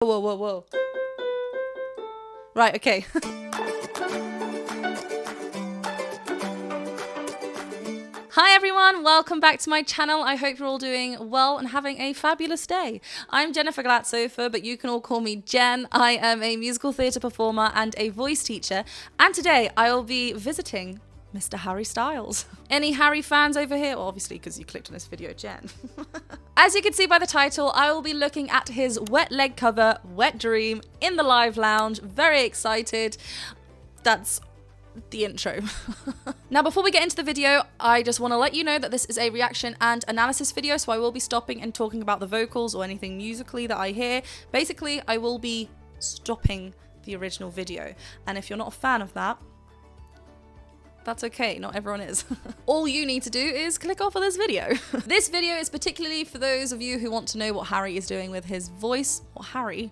Whoa, whoa, whoa. Right, okay. Hi everyone, welcome back to my channel. I hope you're all doing well and having a fabulous day. I'm Jennifer Glatzhofer, but you can all call me Jen. I am a musical theatre performer and a voice teacher, and today I will be visiting Mr. Harry Styles. Any Harry fans over here? Well, obviously, because you clicked on this video, Jen. As you can see by the title, I will be looking at his wet leg cover, Wet Dream, in the live lounge. Very excited. That's the intro. Now, before we get into the video, I just want to let you know that this is a reaction and analysis video, so I will be stopping and talking about the vocals or anything musically that I hear. Basically, I will be stopping the original video, and if you're not a fan of that, that's okay, not everyone is. All you need to do is click off of this video. This video is particularly for those of you who want to know what Harry is doing with his voice. Or Harry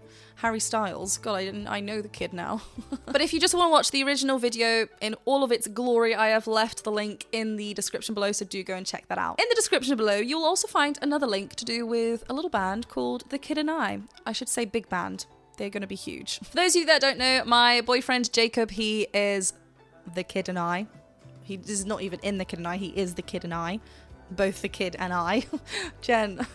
Styles. God, I know the kid now. But if you just want to watch the original video in all of its glory, I have left the link in the description below, so do go and check that out. In the description below, you'll also find another link to do with a little band called The Kid and I should say big band. They're going to be huge. For those of you that don't know, my boyfriend Jacob, he is The Kid and I. He is not even in The Kid and I, he is The Kid and I. Both The Kid and I. Jen.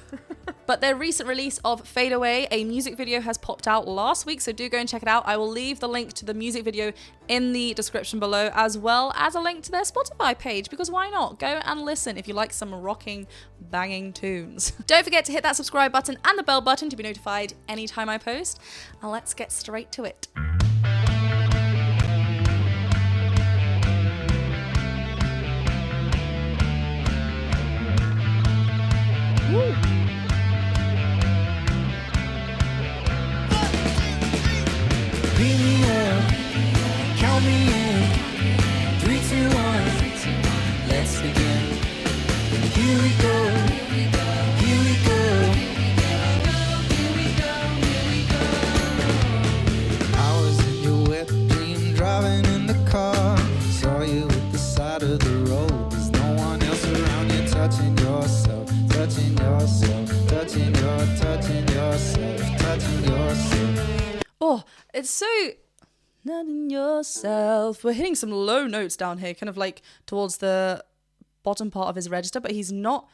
But their recent release of Fade Away, a music video, has popped out last week, so do go and check it out. I will leave the link to the music video in the description below, as well as a link to their Spotify page, because why not? Go and listen if you like some rocking, banging tunes. Don't forget to hit that subscribe button and the bell button to be notified anytime I post. And let's get straight to it. Woo. Beat me up, count me in, 3, 2, 1, let's begin. Here we go, here we go, here we go. I was in your wet dream, driving in the car, saw you at the side of the road. There's no one else around you, touching yourself, touching yourself, touching yourself, touching yourself. Oh, it's so not in yourself. We're hitting some low notes down here, kind of like towards the bottom part of his register, but he's not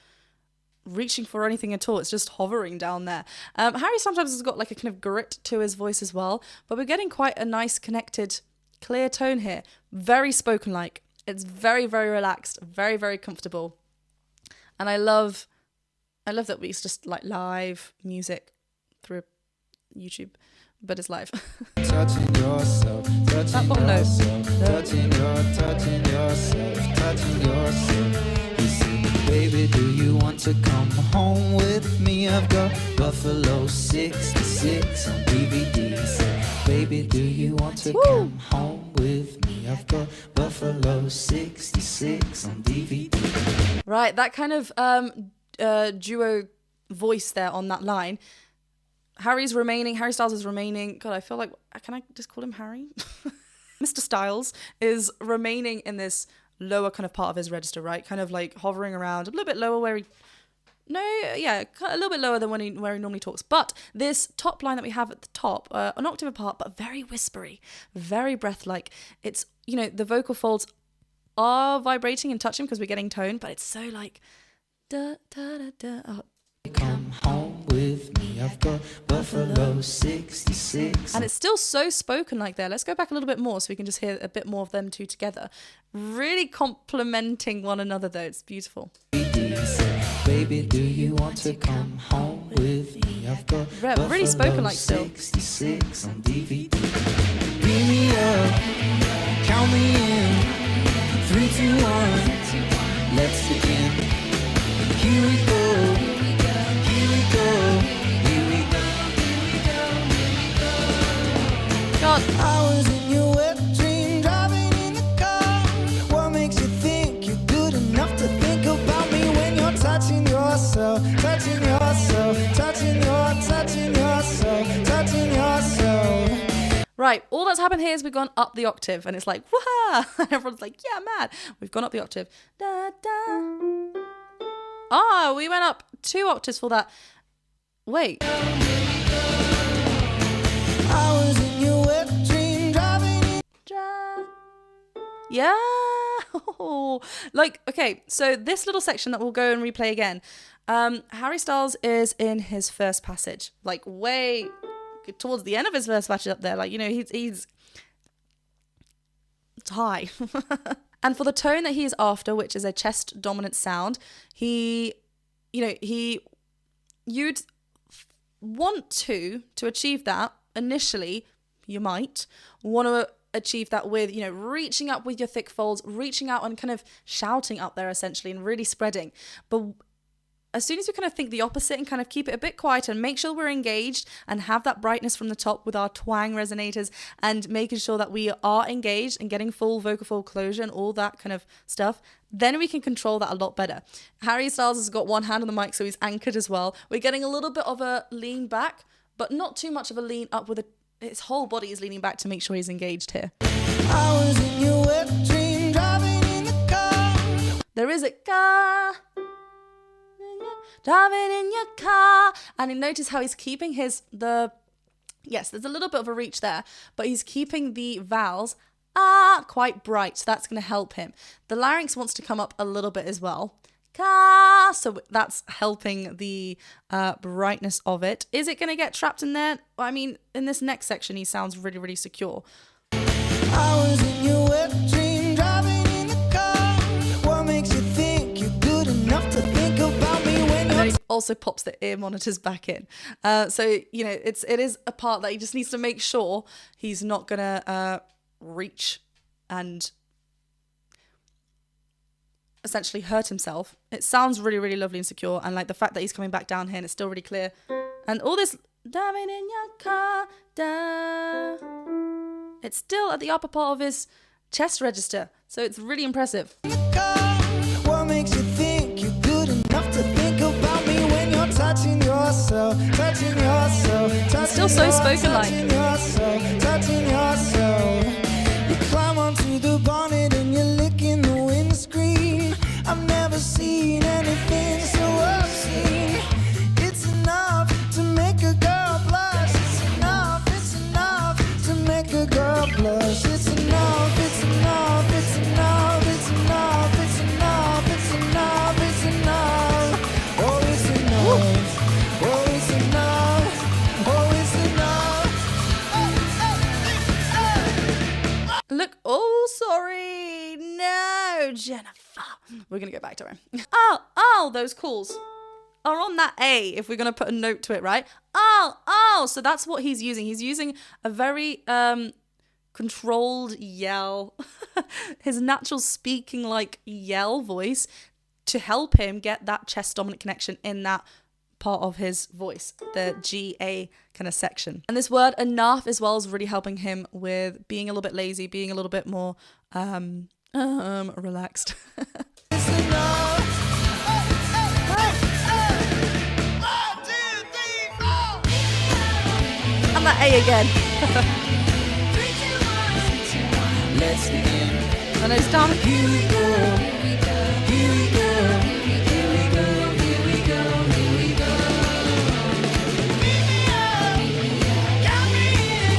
reaching for anything at all. It's just hovering down there. Harry sometimes has got like a kind of grit to his voice as well, but we're getting quite a nice connected, clear tone here. Very spoken-like. It's very, very relaxed, very, very comfortable. And I love that it's just like live music through YouTube. But it's live. Touching yourself, touching yourself, touching yourself. You see, baby, do you want to come home with me? I've got Buffalo 66 on DVD. So, baby, do you want to come home with me? I've got Buffalo 66 on DVD. Right, that kind of duo voice there on that line. Harry Styles is remaining. God, I feel like, can I just call him Harry? Mr. Styles is remaining in this lower kind of part of his register, right? Kind of like hovering around a little bit lower where a little bit lower than where he normally talks. But this top line that we have at the top, an octave apart, but very whispery, very breath-like. It's, you know, the vocal folds are vibrating and touching because we're getting tone, but it's so like, da, da, da, da. Oh. Come home with me, I've got Buffalo 66. And it's still so spoken like there. Let's go back a little bit more so we can just hear a bit more of them two together. Really complementing one another though. It's beautiful. Baby, do you want to come home with me? I've got really spoken like still. 66 on DVD. Beat me up, count me in, 3, 2, 1, let's begin. Here we go. God. I was in your wet dream, driving in the car. What makes you think you're good enough to think about me when you're touching yourself, touching yourself, touching yourself, touching yourself? Right, all that's happened here is we've gone up the octave, and it's like, wah! Everyone's like, yeah, mad. We've gone up the octave. Da, da. Ah, we went up 2 octaves for that. Wait. Yeah. Like, okay, so this little section that we'll go and replay again. Harry Styles is in his first passage, like way towards the end of his first passage up there. Like, you know, he's it's high. And for the tone that he is after, which is a chest dominant sound, you'd want to achieve that initially. You might want to achieve that with, you know, reaching up with your thick folds, reaching out and kind of shouting up there essentially and really spreading. But as soon as you kind of think the opposite and kind of keep it a bit quieter and make sure we're engaged and have that brightness from the top with our twang resonators and making sure that we are engaged and getting full vocal fold closure and all that kind of stuff, then we can control that a lot better. Harry Styles has got one hand on the mic, so he's anchored as well. We're getting a little bit of a lean back, but not too much of a lean up with his whole body is leaning back to make sure he's engaged here. I was in your wet dream, driving in the car. There is a car. Driving in your car. And you notice how he's keeping yes, there's a little bit of a reach there, but he's keeping the vowels quite bright, so that's going to help him. The larynx wants to come up a little bit as well. Ka, so that's helping the brightness of it. Is it going to get trapped in there? I mean, in this next section, he sounds really, really secure. I was in your wet dream, driving in the car. What makes you think you're good enough to think about me when And then he also pops the ear monitors back in. So, you know, it is a part that he just needs to make sure he's not going to reach and essentially hurt himself. It sounds really, really lovely and secure. And like the fact that he's coming back down here and it's still really clear. And all this, driving in your car, da. It's still at the upper part of his chest register. So it's really impressive. What makes you think you're good enough to think about me when you're touching yourself, touching yourself, touching Still so spoken like. touching yourself, touching yourself. You climb onto the bonnet and you're licking the windscreen. I've never seen anything so obscene. It's enough to make a girl blush. It's enough to make a girl blush. It's enough, it's enough, it's enough, it's enough, it's enough, it's enough, it's enough. Oh, it's enough. Oh, it's enough. Oh, it's enough. Look, oh, sorry. No, Jennifer. We're going to go back to her. Oh, those calls are on that A if we're going to put a note to it, right? Oh, so that's what he's using. He's using a very controlled yell, his natural speaking like yell voice to help him get that chest dominant connection in that part of his voice, the GA kind of section. And this word enough as well is really helping him with being a little bit lazy, being a little bit more relaxed. It's enough. And that A again. Let's begin. And it's done. Here we go. Here we go. Here we go. Here we go. Here we go. Beat me up. Count me in.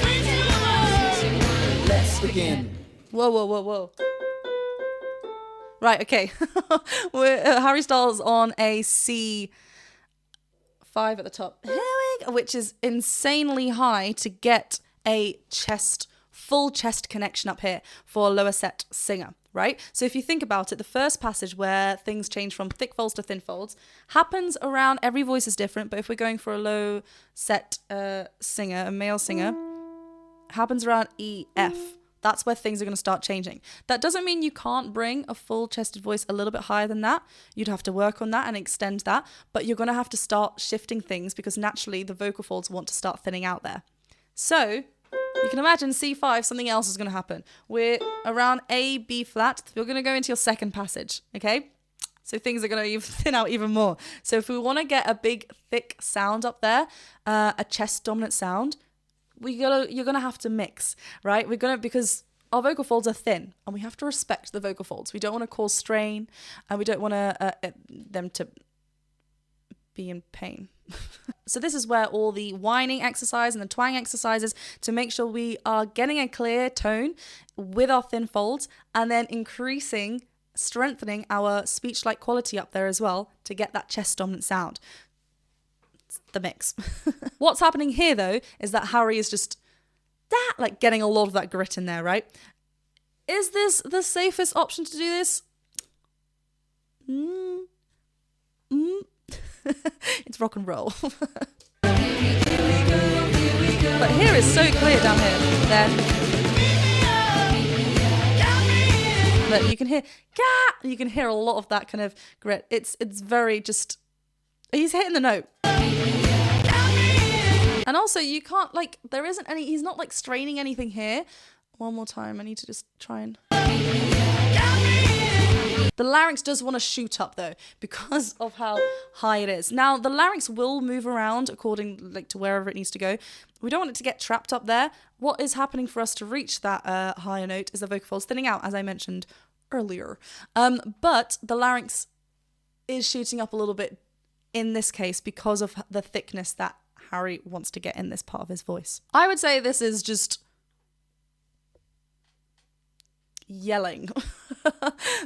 3, 2, 1. Let's begin. Whoa. Right, okay. Harry Styles on a C5 at the top. Here we go, which is insanely high to get a full chest connection up here for a lower set singer, right? So if you think about it, the first passage where things change from thick folds to thin folds happens around, every voice is different, but if we're going for a low set singer, a male singer, happens around E, F. That's where things are going to start changing. That doesn't mean you can't bring a full chested voice a little bit higher than that. You'd have to work on that and extend that, but you're going to have to start shifting things because naturally the vocal folds want to start thinning out there. So you can imagine C5, something else is going to happen. We're around A, B flat. You're going to go into your second passage, okay? So things are going to thin out even more. So if we want to get a big, thick sound up there, a chest dominant sound, you're gonna have to mix, right? Because our vocal folds are thin, and we have to respect the vocal folds. We don't want to cause strain, and we don't want them to be in pain. So this is where all the whining exercise and the twang exercises to make sure we are getting a clear tone with our thin folds, and then strengthening our speech-like quality up there as well to get that chest dominant sound. It's the mix. What's happening here though is that Harry is just like getting a lot of that grit in there, right? Is this the safest option to do this? It's rock and roll. But here is so clear down here. Then look, you can hear you can hear a lot of that kind of grit. It's very just, he's hitting the note. And also you can't like, there isn't any, he's not like straining anything here. One more time, I need to just try and... The larynx does want to shoot up though, because of how high it is. Now, the larynx will move around according to wherever it needs to go. We don't want it to get trapped up there. What is happening for us to reach that higher note is the vocal folds thinning out, as I mentioned earlier. But the larynx is shooting up a little bit in this case because of the thickness that Harry wants to get in this part of his voice. I would say this is just yelling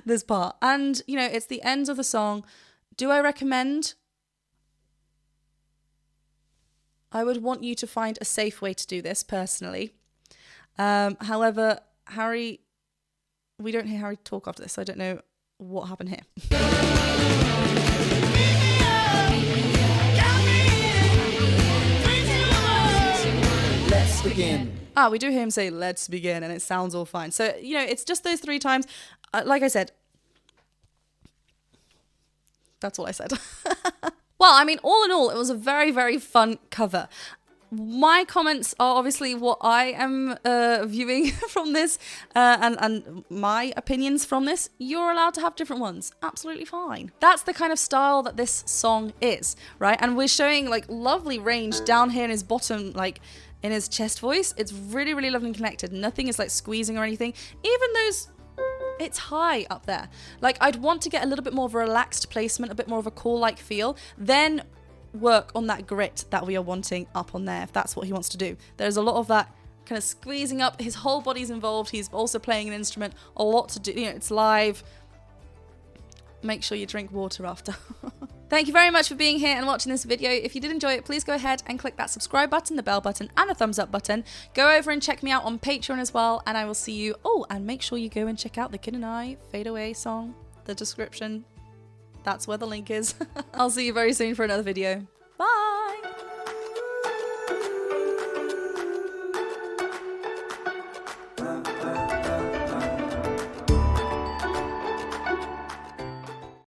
this part, and you know, it's the end of the song. Do I recommend? I would want you to find a safe way to do this personally. However, Harry, we don't hear Harry talk after this, so I don't know what happened here. Let's begin. We do hear him say, let's begin, and it sounds all fine. So, you know, it's just those 3 times. Like I said, that's all I said. Well, I mean, all in all, it was a very, very fun cover. My comments are obviously what I am viewing from this, and my opinions from this. You're allowed to have different ones. Absolutely fine. That's the kind of style that this song is, right? And we're showing like lovely range down here in his bottom, like in his chest voice. It's really, really lovely and connected. Nothing is like squeezing or anything. Even those, it's high up there. Like, I'd want to get a little bit more of a relaxed placement, a bit more of a call-like feel, then work on that grit that we are wanting up on there, if that's what he wants to do. There's a lot of that kind of squeezing up. His whole body's involved. He's also playing an instrument. A lot to do. You know, it's live. Make sure you drink water after. Thank you very much for being here and watching this video. If you did enjoy it, please go ahead and click that subscribe button, the bell button, and the thumbs up button. Go over and check me out on Patreon as well, and I will see you. Oh, and make sure you go and check out the Kid and I Fade Away song. The description, that's where the link is. I'll see you very soon for another video.